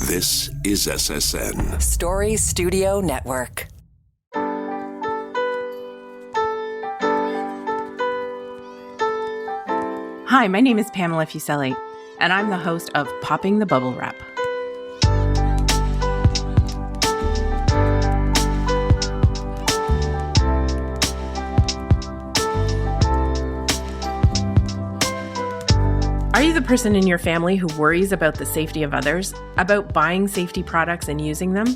This is SSN. Story Studio Network. Hi, my name is Pamela Fuselli, and I'm the host of Popping the Bubble Wrap. Are you the person in your family who worries about the safety of others, about buying safety products and using them?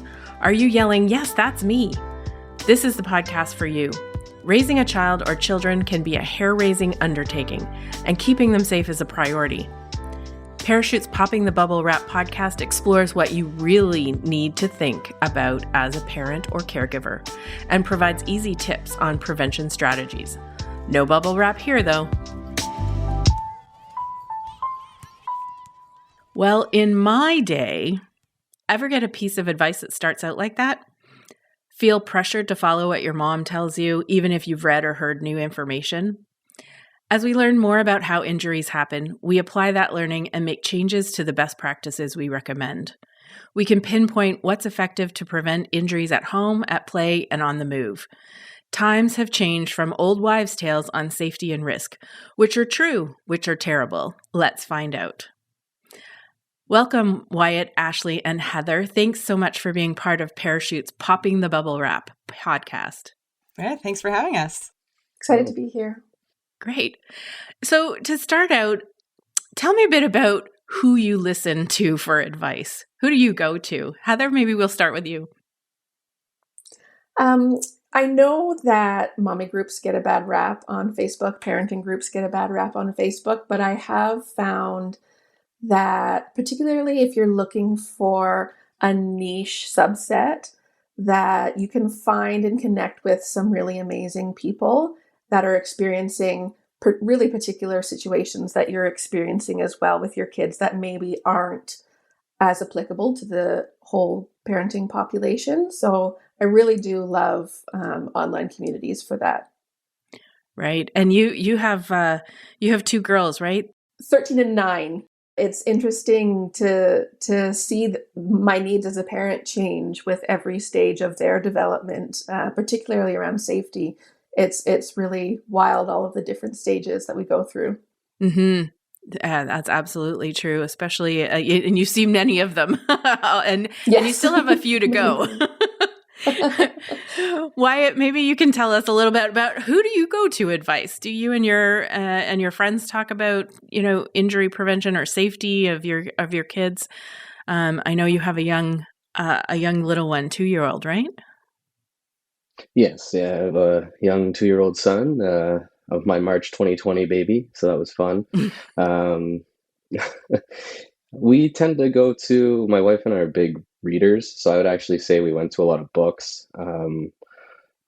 Are you yelling, "Yes, that's me"? This is the podcast for you. Raising a child or children can be a hair-raising undertaking, and keeping them safe is a priority. Parachute's Popping the Bubble Wrap podcast explores what you really need to think about as a parent or caregiver, and provides easy tips on prevention strategies. No bubble wrap here, though. Well, in my day, ever get a piece of advice that starts out like that? Feel pressured to follow what your mom tells you, even if you've read or heard new information? As we learn more about how injuries happen, we apply that learning and make changes to the best practices we recommend. We can pinpoint what's effective to prevent injuries at home, at play, and on the move. Times have changed from old wives' tales on safety and risk. Which are true, which are terrible? Let's find out. Welcome, Wyatt, Ashley, and Heather. Thanks so much for being part of Parachute's Popping the Bubble Wrap podcast. Yeah, thanks for having us. Excited to be here. Great. So to start out, tell me a bit about who you listen to for advice. Who do you go to? Heather, maybe we'll start with you. I know that mommy groups get a bad rap on Facebook, parenting groups get a bad rap on Facebook, but I have found that particularly if you're looking for a niche subset, that you can find and connect with some really amazing people that are experiencing really particular situations that you're experiencing as well with your kids that maybe aren't as applicable to the whole parenting population. So I really do love online communities for that. Right. And you have two girls, right? 13 and 9. It's interesting to see my needs as a parent change with every stage of their development, particularly around safety. It's really wild, all of the different stages that we go through. Mm-hmm. That's absolutely true, especially, and you've seen many of them, and you still have a few to go. Wyatt, maybe you can tell us a little bit about who do you go to advice? Do you and your friends talk about injury prevention or safety of your kids? I know you have a young little one, 2-year-old, right? Yes, yeah, I have a young 2-year-old son of my March 2020 baby, so that was fun. We tend to go to, my wife and I are big readers, so I would actually say we went to a lot of books.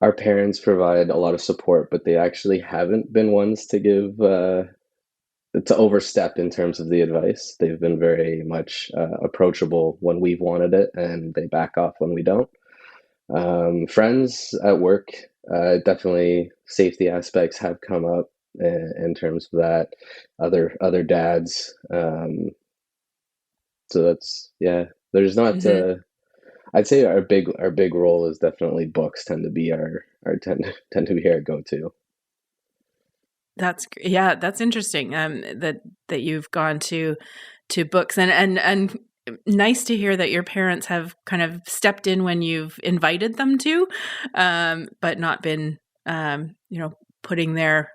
Our parents provide a lot of support, but they actually haven't been ones to give to overstep in terms of the advice. They've been very much approachable when we've wanted it, and they back off when we don't. Friends at work, definitely safety aspects have come up in terms of that. Other dads. So that's, yeah. There's not. Mm-hmm. I'd say our big role is definitely books tend to be our tend to be our go-to. That's interesting. That you've gone to books and nice to hear that your parents have kind of stepped in when you've invited them to, but not been putting their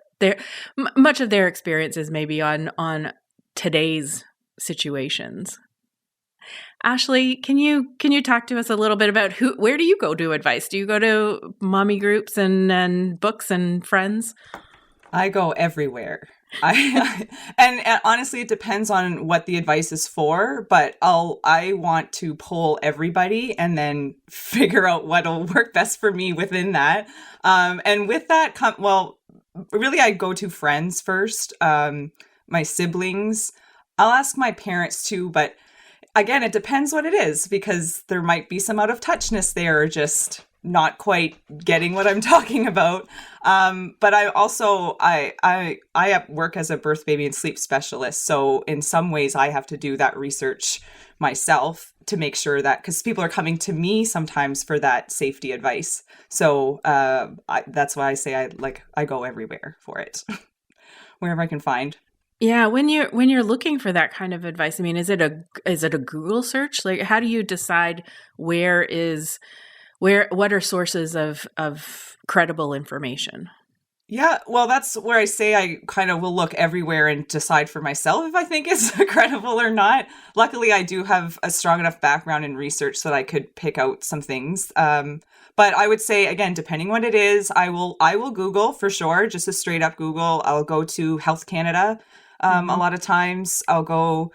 much of their experiences maybe on today's situations. Ashley, can you talk to us a little bit about where do you go to advice? Do you go to mommy groups and books and friends? I go everywhere. And honestly, it depends on what the advice is for, but I want to poll everybody and then figure out what'll work best for me within that. And with that, really I go to friends first, my siblings. I'll ask my parents too, but again, it depends what it is, because there might be some out of touchness there, or just not quite getting what I'm talking about. But I also, I work as a birth, baby, and sleep specialist. So in some ways I have to do that research myself to make sure that, because people are coming to me sometimes for that safety advice. So that's why I say I go everywhere for it, wherever I can find. Yeah, when you're looking for that kind of advice, I mean, is it a Google search? Like, how do you decide what are sources of credible information? Yeah, well, that's where I say I kind of will look everywhere and decide for myself if I think it's credible or not. Luckily, I do have a strong enough background in research so that I could pick out some things. But I would say, again, depending what it is, I will Google for sure, just a straight up Google. I'll go to Health Canada. A lot of times I'll go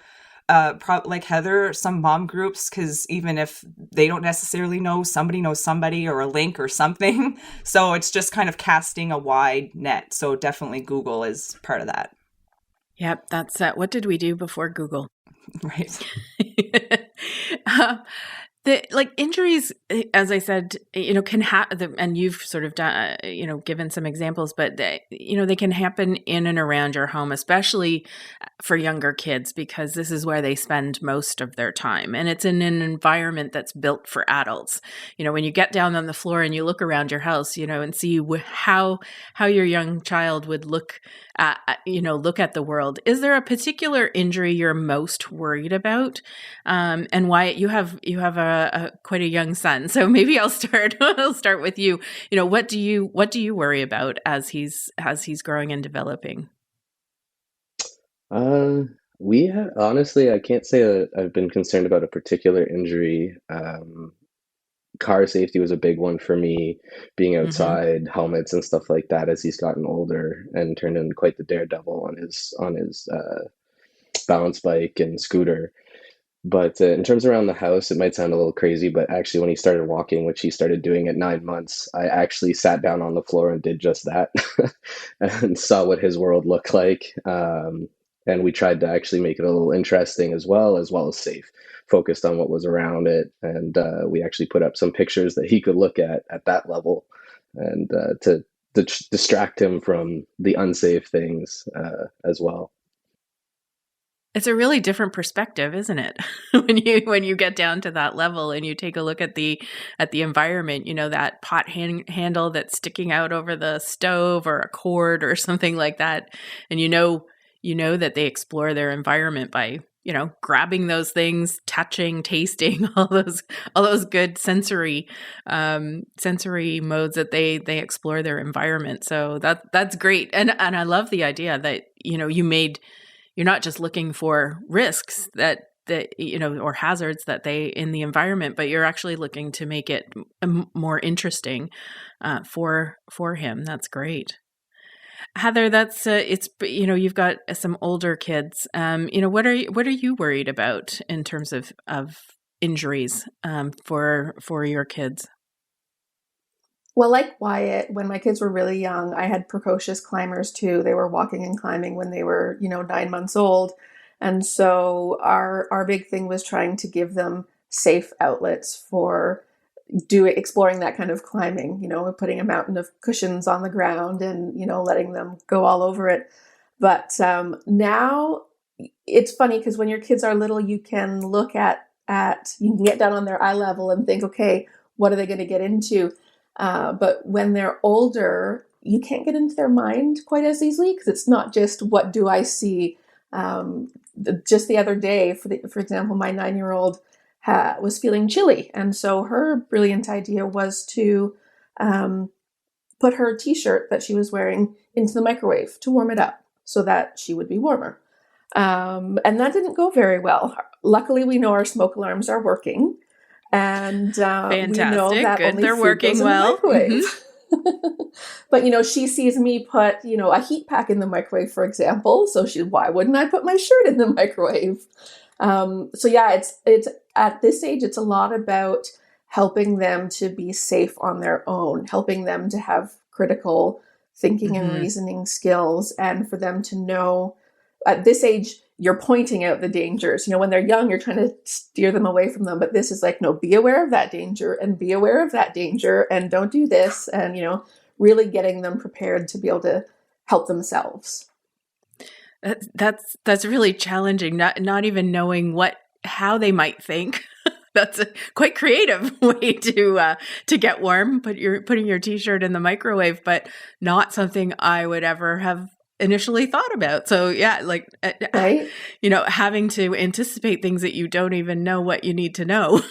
like Heather, some mom groups, because even if they don't necessarily knows somebody or a link or something. So it's just kind of casting a wide net. So definitely Google is part of that. Yep, that's what did we do before Google? Right. Like injuries, as I said, can happen, and you've sort of done, given some examples, but they can happen in and around your home, especially for younger kids, because this is where they spend most of their time. And it's in an environment that's built for adults. When you get down on the floor and you look around your house, and see how your young child would look at the world. Is there a particular injury you're most worried about? And why you have a quite a young son. So maybe I'll start with you. What do you worry about as he's growing and developing? Honestly, I can't say that I've been concerned about a particular injury. Car safety was a big one for me, being outside, helmets and stuff like that as he's gotten older and turned into quite the daredevil on his balance bike and scooter. But in terms around the house, it might sound a little crazy, but actually when he started walking, which he started doing at 9 months, I actually sat down on the floor and did just that and saw what his world looked like. And we tried to actually make it a little interesting as well as safe, focused on what was around it. And we actually put up some pictures that he could look at that level and to distract him from the unsafe things as well. It's a really different perspective, isn't it? when you get down to that level and you take a look at the environment, that pot handle that's sticking out over the stove or a cord or something like that, and you know that they explore their environment by grabbing those things, touching, tasting, all those good sensory modes that they explore their environment. So that's great, and I love the idea that you're not just looking for risks that or hazards that they in the environment, but you're actually looking to make it more interesting for him. That's great. Heather, that's you've got some older kids. What are you worried about in terms of injuries for your kids? Well, like Wyatt, when my kids were really young, I had precocious climbers too. They were walking and climbing when they were, 9 months old. And so our big thing was trying to give them safe outlets for exploring that kind of climbing, putting a mountain of cushions on the ground and, letting them go all over it. But now it's funny because when your kids are little, you can look at you can get down on their eye level and think, okay, what are they going to get into? But when they're older, you can't get into their mind quite as easily because it's not just what do I see. Just the other day, for example, my 9-year-old was feeling chilly. And so her brilliant idea was to put her t-shirt that she was wearing into the microwave to warm it up so that she would be warmer. And that didn't go very well. Luckily, we know our smoke alarms are working. And fantastic. We know that good. only They're food working goes in well. the microwave. But she sees me put a heat pack in the microwave, for example. So why wouldn't I put my shirt in the microwave? So yeah, it's at this age, it's a lot about helping them to be safe on their own, helping them to have critical thinking and reasoning skills, and for them to know at this age, you're pointing out the dangers. When they're young, you're trying to steer them away from them. But this is like, no, be aware of that danger and be aware of that danger and don't do this. And, really getting them prepared to be able to help themselves. That's really challenging. Not even knowing how they might think. That's a quite creative way to get warm. You're putting your t-shirt in the microwave, but not something I would ever have initially thought about. So yeah, like right? Having to anticipate things that you don't even know what you need to know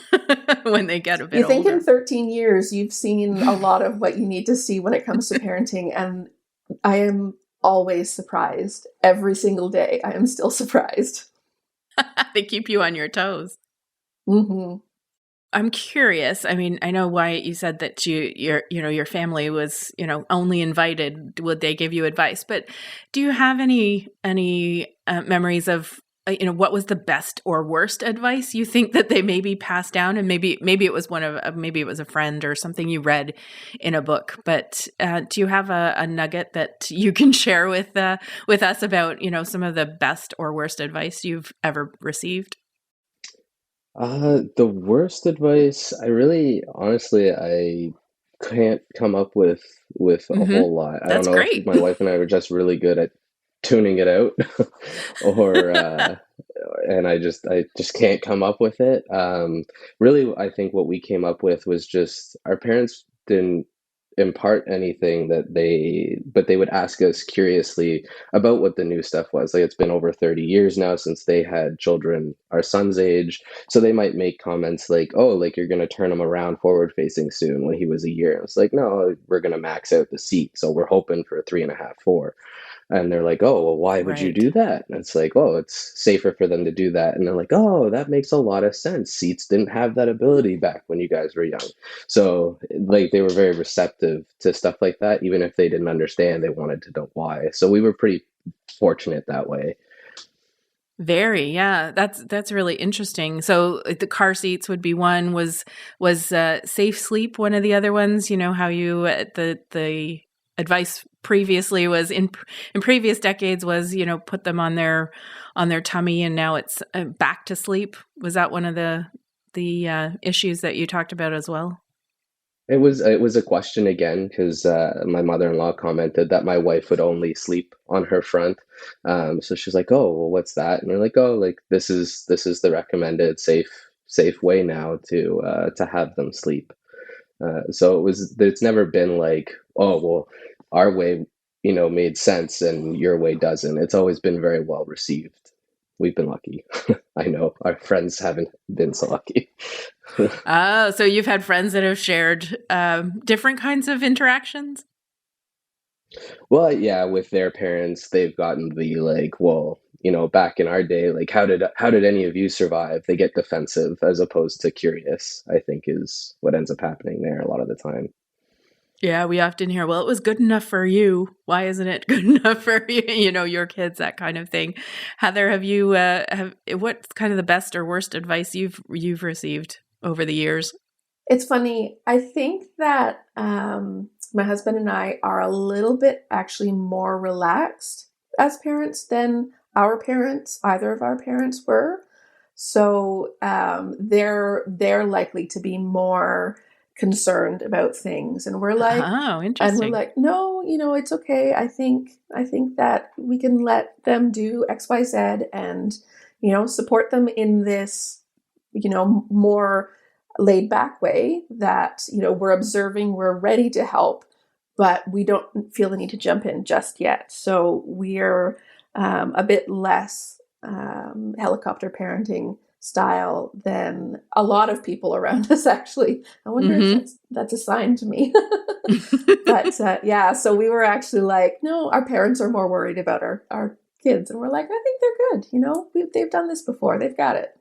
when they get a bit older. You think in 13 years you've seen a lot of what you need to see when it comes to parenting, and I am always surprised. Every single day, I am still surprised. They keep you on your toes. Mm-hmm. I'm curious. I mean, I know, Wyatt, you said that your family was, only invited. Would they give you advice? But do you have any memories of, what was the best or worst advice you think that they maybe passed down? And maybe it was maybe it was a friend or something you read in a book. But do you have a nugget that you can share with us about, some of the best or worst advice you've ever received? The worst advice, honestly, I can't come up with a whole lot. I don't That's know great. if my wife and I were just really good at tuning it out, or and I just can't come up with it. Really, I think what we came up with was just our parents didn't impart anything but they would ask us curiously about what the new stuff was. Like, it's been over 30 years now since they had children our son's age, so they might make comments like, oh, like, you're going to turn him around forward facing soon when he was a year. And it's like, no, we're going to max out the seat, so we're hoping for 3.5, 4. And they're like, oh, well, why would you Right. do that? And it's like, oh, it's safer for them to do that. And they're like, oh, that makes a lot of sense. Seats didn't have that ability back when you guys were young. So, like, they were very receptive to stuff like that. Even if they didn't understand, they wanted to know why. So we were pretty fortunate that way. Very, yeah. That's really interesting. So the car seats would be one. Was safe sleep one of the other ones? How you the advice previously was in previous decades was, put them on their tummy, and now it's back to sleep. Was that one of the issues that you talked about as well? It was a question again, because my mother-in-law commented that my wife would only sleep on her front. So she's like, "Oh, well, what's that?" And we're like, "Oh, like, this is the recommended safe way now to have them sleep." So it's never been like, "Oh, well, our way, made sense and your way doesn't." It's always been very well received. We've been lucky. I know our friends haven't been so lucky. Oh, so you've had friends that have shared different kinds of interactions? Well, yeah, with their parents, they've gotten the like, well, back in our day, like, how did any of you survive? They get defensive as opposed to curious, I think, is what ends up happening there a lot of the time. Yeah, we often hear, well, it was good enough for you. Why isn't it good enough for your kids, that kind of thing. Heather, have you what's kind of the best or worst advice you've received over the years? It's funny. I think that my husband and I are a little bit actually more relaxed as parents than either of our parents were. So they're likely to be more concerned about things, and we're like, oh, interesting. no, it's okay. I think that we can let them do XYZ and support them in this more laid back way that we're observing, we're ready to help, but we don't feel the need to jump in just yet. So we're a bit less helicopter parenting style than a lot of people around us, actually. I wonder if that's a sign to me. But yeah, so we were actually like, no, our parents are more worried about our kids. And we're like, I think they're good. They've done this before. They've got it.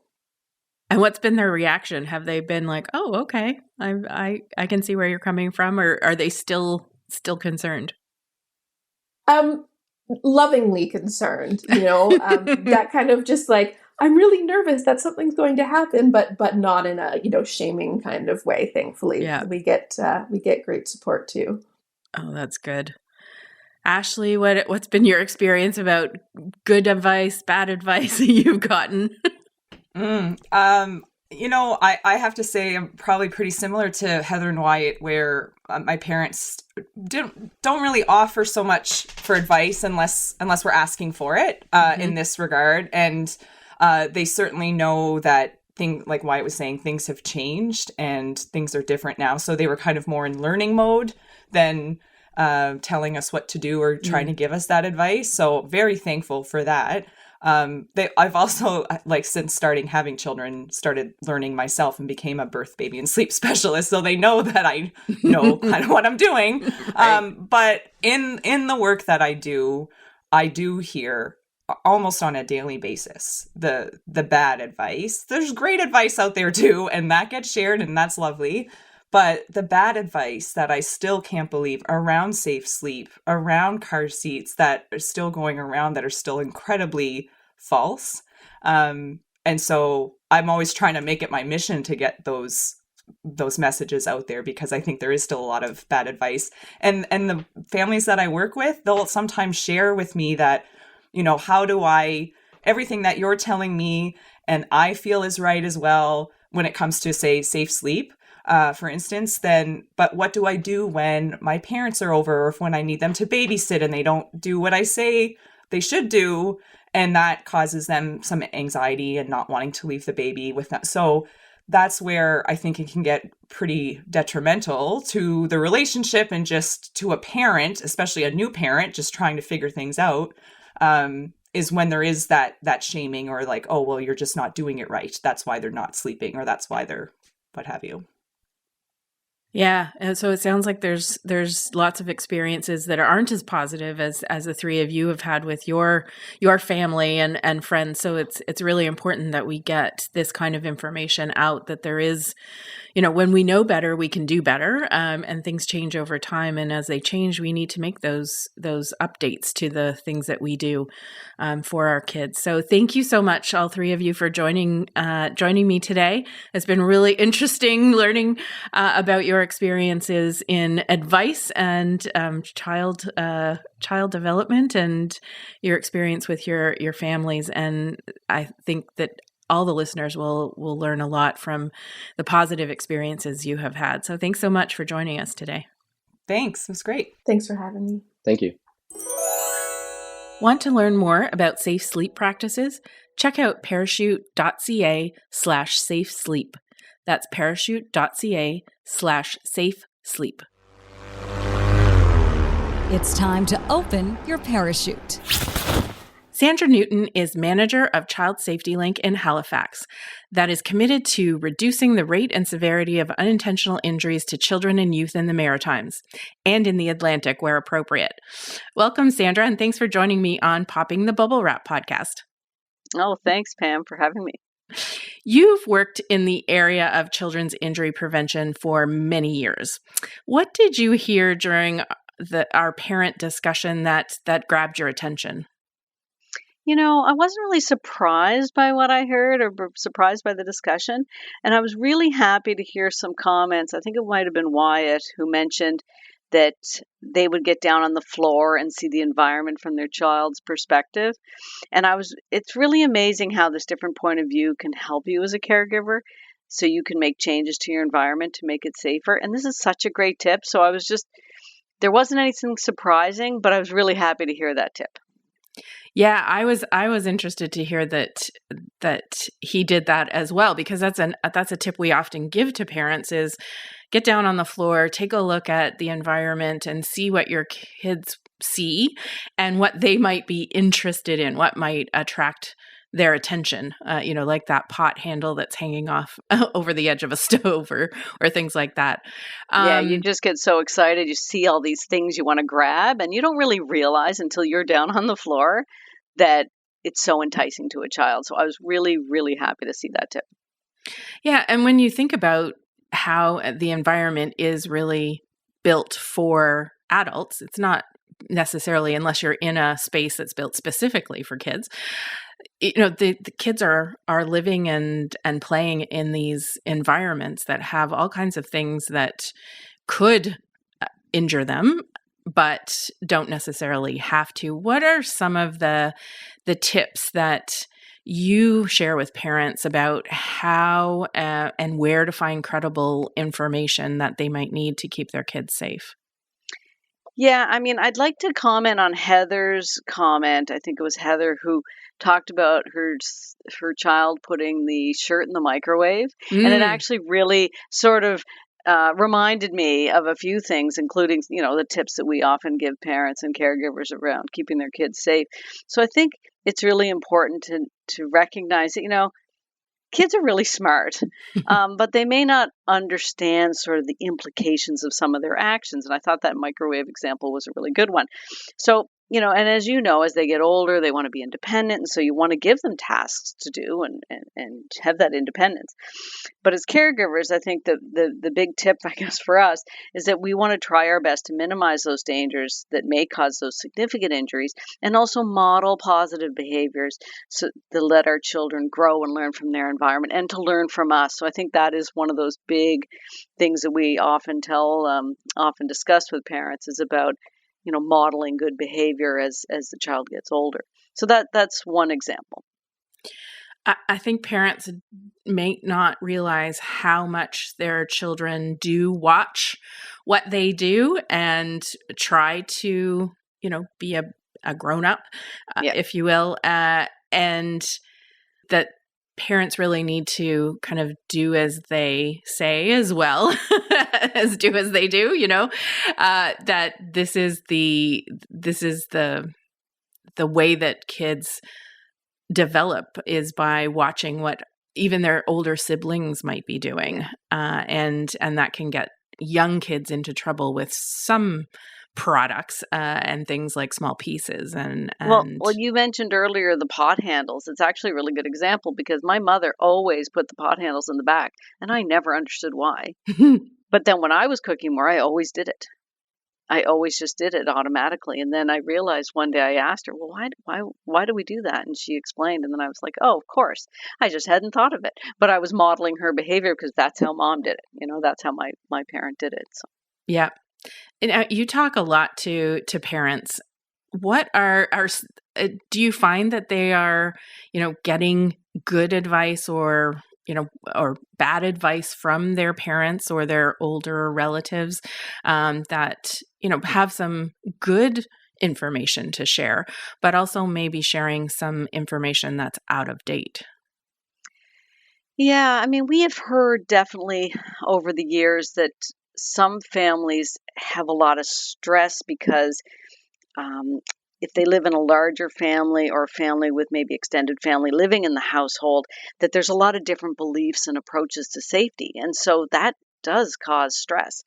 And what's been their reaction? Have they been like, oh, okay, I can see where you're coming from? Or are they still concerned? Lovingly concerned, that kind of just like, I'm really nervous that something's going to happen, but not in a, shaming kind of way. Thankfully, Yeah. we get great support too. Oh, that's good. Ashley, what's been your experience about good advice, bad advice that you've gotten? I have to say I'm probably pretty similar to Heather and Wyatt, where my parents don't really offer so much for advice unless we're asking for it in this regard. And they certainly know that like Wyatt was saying, things have changed and things are different now. So they were kind of more in learning mode than telling us what to do or trying to give us that advice. So very thankful for that. I've also, like, since starting having children, started learning myself and became a birth, baby, and sleep specialist. So they know that I know kind of what I'm doing. Right. But in the work that I do hear almost on a daily basis the bad advice. There's great advice out there too, and that gets shared, and that's lovely. But the bad advice that I still can't believe around safe sleep, around car seats that are still going around that are still incredibly false. And so I'm always trying to make it my mission to get those messages out there, because I think there is still a lot of bad advice. And the families that I work with, they'll sometimes share with me that, how do everything that you're telling me and I feel is right as well when it comes to, say, safe sleep. For instance, but what do I do when my parents are over, or if when I need them to babysit and they don't do what I say they should do, and that causes them some anxiety and not wanting to leave the baby with them. So that's where I think it can get pretty detrimental to the relationship and just to a parent, especially a new parent, just trying to figure things out, is when there is that shaming or like, oh, well, you're just not doing it right. That's why they're not sleeping, or that's why they're what have you. Yeah, and so it sounds like there's lots of experiences that aren't as positive as the three of you have had with your family and friends. So it's really important that we get this kind of information out, that there is, when we know better, we can do better, and things change over time. And as they change, we need to make those updates to the things that we do for our kids. So thank you so much, all three of you, for joining me today. It's been really interesting learning about your experiences in advice and child development, and your experience with your families. And I think that all the listeners will learn a lot from the positive experiences you have had. So thanks so much for joining us today. Thanks. It was great. Thanks for having me. Thank you. Want to learn more about safe sleep practices? Check out parachute.ca/safe sleep. That's parachute.ca/safe sleep. It's time to open your parachute. Sandra Newton is manager of Child Safety Link in Halifax, that is committed to reducing the rate and severity of unintentional injuries to children and youth in the Maritimes and in the Atlantic where appropriate. Welcome, Sandra, and thanks for joining me on Popping the Bubble Wrap podcast. Oh, thanks, Pam, for having me. You've worked in the area of children's injury prevention for many years. What did you hear during our parent discussion that grabbed your attention? I wasn't really surprised by what I heard or surprised by the discussion. And I was really happy to hear some comments. I think it might have been Wyatt who mentioned that they would get down on the floor and see the environment from their child's perspective. And it's really amazing how this different point of view can help you as a caregiver, so you can make changes to your environment to make it safer. And this is such a great tip. So there wasn't anything surprising, but I was really happy to hear that tip. Yeah, I was interested to hear that he did that as well, because that's a tip we often give to parents is get down on the floor, take a look at the environment and see what your kids see and what they might be interested in, what might attract their attention, like that pot handle that's hanging off over the edge of a stove or things like that. Yeah, you just get so excited. You see all these things you want to grab, and you don't really realize until you're down on the floor that it's so enticing to a child. So I was really, really happy to see that tip. Yeah, and when you think about how the environment is really built for adults, it's not necessarily, unless you're in a space that's built specifically for kids. The kids are living and playing in these environments that have all kinds of things that could injure them, but don't necessarily have to. What are some of the tips that you share with parents about how and where to find credible information that they might need to keep their kids safe? Yeah, I mean, I'd like to comment on Heather's comment. I think it was Heather who talked about her child putting the shirt in the microwave, and it actually really sort of reminded me of a few things, including, the tips that we often give parents and caregivers around keeping their kids safe. So I think it's really important to recognize that, kids are really smart, but they may not understand sort of the implications of some of their actions. And I thought that microwave example was a really good one. So, and as you know, as they get older, they want to be independent. And so you want to give them tasks to do and have that independence. But as caregivers, I think the big tip, I guess, for us is that we want to try our best to minimize those dangers that may cause those significant injuries and also model positive behaviors so to let our children grow and learn from their environment and to learn from us. So I think that is one of those big things that we often often discuss with parents is about modeling good behavior as the child gets older. So that's one example. I think parents may not realize how much their children do watch what they do and try to, be a grown-up, if you will, and that parents really need to kind of do as they say as well as do as they do, that this is the way that kids develop is by watching what even their older siblings might be doing, and that can get young kids into trouble with some products and things like small pieces and well, you mentioned earlier the pot handles. It's actually a really good example because my mother always put the pot handles in the back, and I never understood why. But then when I was cooking more, I always did it. I always just did it automatically. And then I realized one day I asked her, well, why do we do that? And she explained. And then I was like, oh, of course. I just hadn't thought of it. But I was modeling her behavior because that's how mom did it. That's how my parent did it. So. Yeah. And you talk a lot to parents. What do you find that they are, getting good advice or bad advice from their parents or their older relatives that, have some good information to share, but also maybe sharing some information that's out of date? Yeah, I mean, we have heard definitely over the years that some families have a lot of stress because if they live in a larger family or a family with maybe extended family living in the household, that there's a lot of different beliefs and approaches to safety. And so that does cause stress.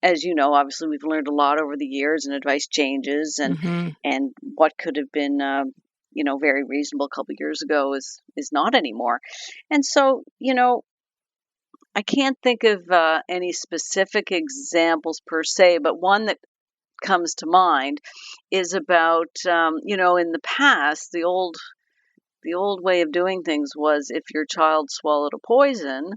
As you know, obviously we've learned a lot over the years and advice changes and what could have been, very reasonable a couple of years ago is not anymore. And so, I can't think of any specific examples per se, but one that comes to mind is about, in the past, the old way of doing things was if your child swallowed a poison,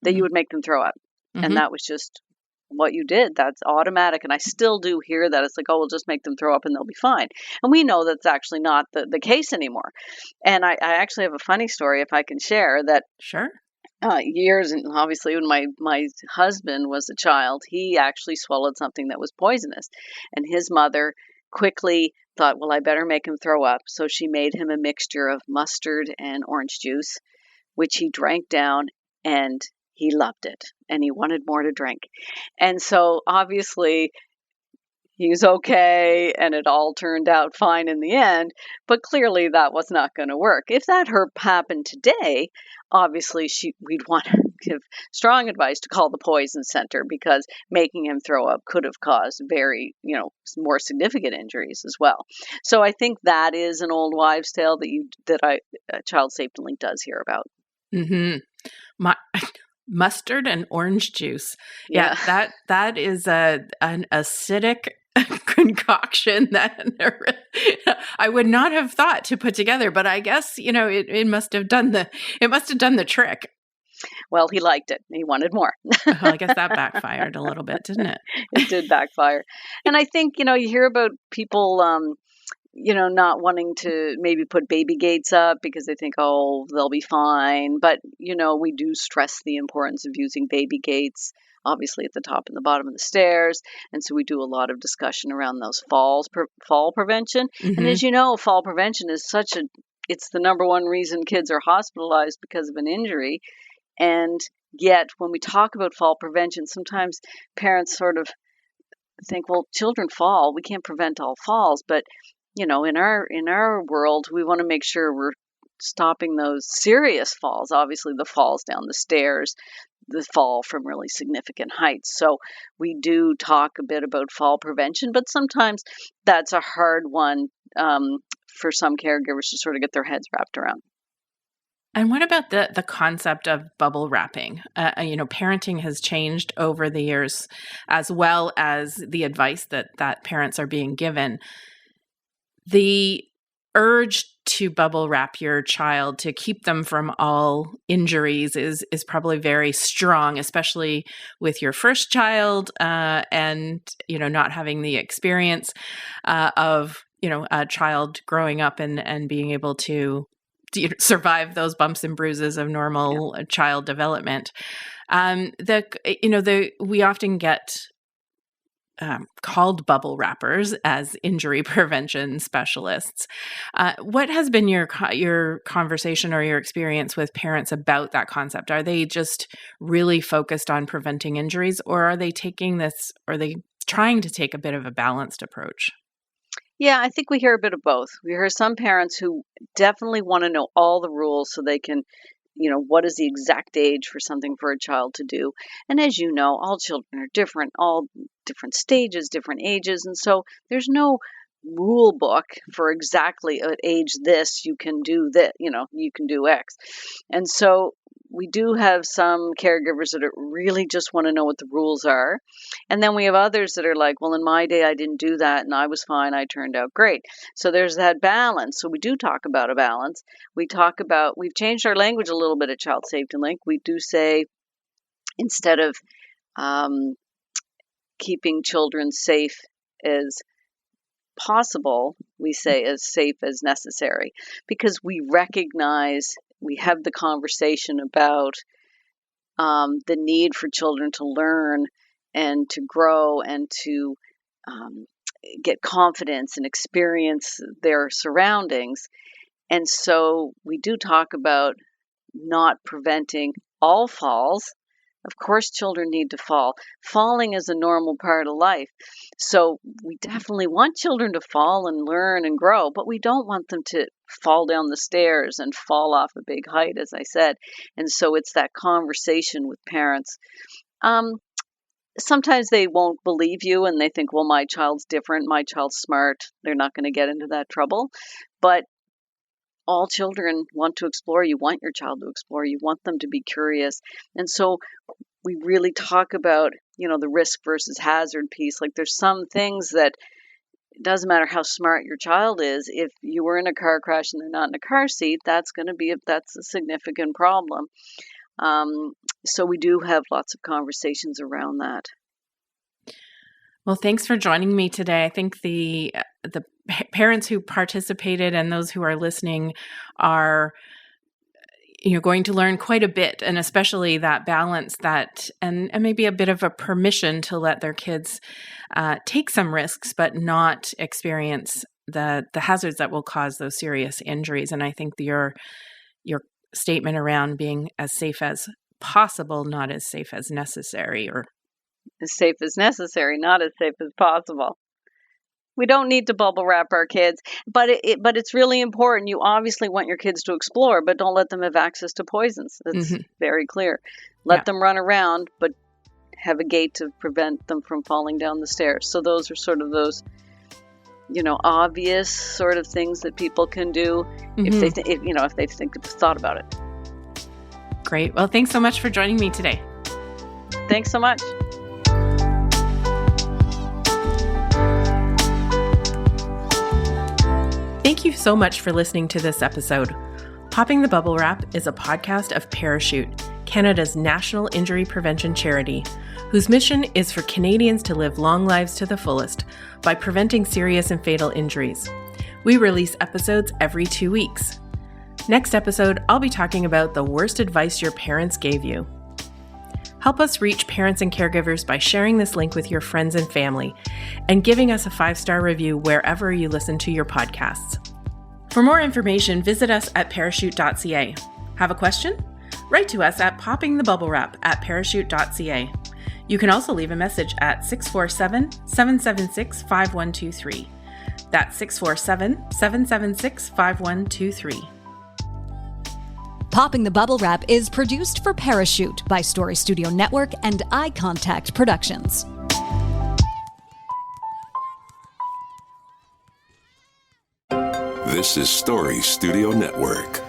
that you would make them throw up. And that was just what you did. That's automatic. And I still do hear that. It's like, oh, we'll just make them throw up and they'll be fine. And we know that's actually not the case anymore. And I actually have a funny story, if I can share, that Sure. Years, and obviously when my husband was a child, he actually swallowed something that was poisonous. And his mother quickly thought, well, I better make him throw up. So she made him a mixture of mustard and orange juice, which he drank down, and he loved it. And he wanted more to drink. And so obviously he was okay, and it all turned out fine in the end. But clearly that was not going to work. If that happened today, obviously we'd want to give strong advice to call the poison center because making him throw up could have caused very, more significant injuries as well. So I think that is an old wives' tale that Child Safety Link does hear about. Mustard and orange juice. Yeah, that is an acidic concoction that I would not have thought to put together, but I guess it must have done the trick. Well, he liked it. He wanted more. Well, I guess that backfired a little bit, didn't it? It did backfire. And I think, you hear about people, not wanting to maybe put baby gates up because they think, oh, they'll be fine. But, we do stress the importance of using baby gates, obviously at the top and the bottom of the stairs. And so we do a lot of discussion around those fall prevention. Mm-hmm. And as you know, fall prevention is it's the number one reason kids are hospitalized because of an injury. And yet when we talk about fall prevention, sometimes parents sort of think, well, children fall. We can't prevent all falls. But, in our world, we want to make sure we're stopping those serious falls. Obviously, the falls down the stairs, the fall from really significant heights. So we do talk a bit about fall prevention, but sometimes that's a hard one for some caregivers to sort of get their heads wrapped around. And what about the concept of bubble wrapping? Parenting has changed over the years, as well as the advice that parents are being given. The urge to bubble wrap your child to keep them from all injuries is probably very strong, especially with your first child, and not having the experience of a child growing up and being able to survive those bumps and bruises of normal child development. We often get called bubble wrappers as injury prevention specialists. What has been your conversation or your experience with parents about that concept? Are they just really focused on preventing injuries, or are they trying to take a bit of a balanced approach? Yeah, I think we hear a bit of both. We hear some parents who definitely want to know all the rules so they can, what is the exact age for something for a child to do. And as you know, all children are different, all different stages, different ages. And so there's no rule book for exactly at age this, you can do that, you can do X. And so we do have some caregivers that really just want to know what the rules are. And then we have others that are like, well, in my day, I didn't do that and I was fine. I turned out great. So there's that balance. So we do talk about a balance. We've changed our language a little bit at Child Safety Link. We do say, instead of keeping children safe as possible, we say as safe as necessary, because we recognize, we have the conversation about the need for children to learn and to grow and to get confidence and experience their surroundings. And so we do talk about not preventing all falls. Of course, children need to fall. Falling is a normal part of life. So we definitely want children to fall and learn and grow, but we don't want them to fall down the stairs and fall off a big height, as I said. And so it's that conversation with parents. Sometimes they won't believe you and they think, well, my child's different, my child's smart, they're not going to get into that trouble. But all children want to explore. You want your child to explore. You want them to be curious. And so we really talk about, the risk versus hazard piece. Like, there's some things that it doesn't matter how smart your child is. If you were in a car crash and they're not in a car seat, that's a significant problem. So we do have lots of conversations around that. Well, thanks for joining me today. I think the parents who participated and those who are listening are going to learn quite a bit, and especially that balance and maybe a bit of a permission to let their kids take some risks, but not experience the hazards that will cause those serious injuries. And I think your statement around being as safe as possible, not as safe as necessary, or as safe as necessary, not as safe as possible. We don't need to bubble wrap our kids, but it's really important. You obviously want your kids to explore, but don't let them have access to poisons. That's very clear. Let them run around, but have a gate to prevent them from falling down the stairs. So those are sort of those, obvious sort of things that people can do if they've thought about it. Great. Well, thanks so much for joining me today. Thanks so much. Thank you so much for listening to this episode. Popping the Bubble Wrap is a podcast of Parachute. Canada's national injury prevention charity, whose mission is for Canadians to live long lives to the fullest by preventing serious and fatal injuries. We release episodes every 2 weeks. Next episode, I'll be talking about the worst advice your parents gave you. Help us reach parents and caregivers by sharing this link with your friends and family and giving us a 5-star review wherever you listen to your podcasts. For more information, visit us at parachute.ca. Have a question? Write to us at poppingthebubblewrap@parachute.ca. You can also leave a message at 647-776-5123. That's 647-776-5123. Popping the Bubble Wrap is produced for Parachute by Story Studio Network and Eye Contact Productions. This is Story Studio Network.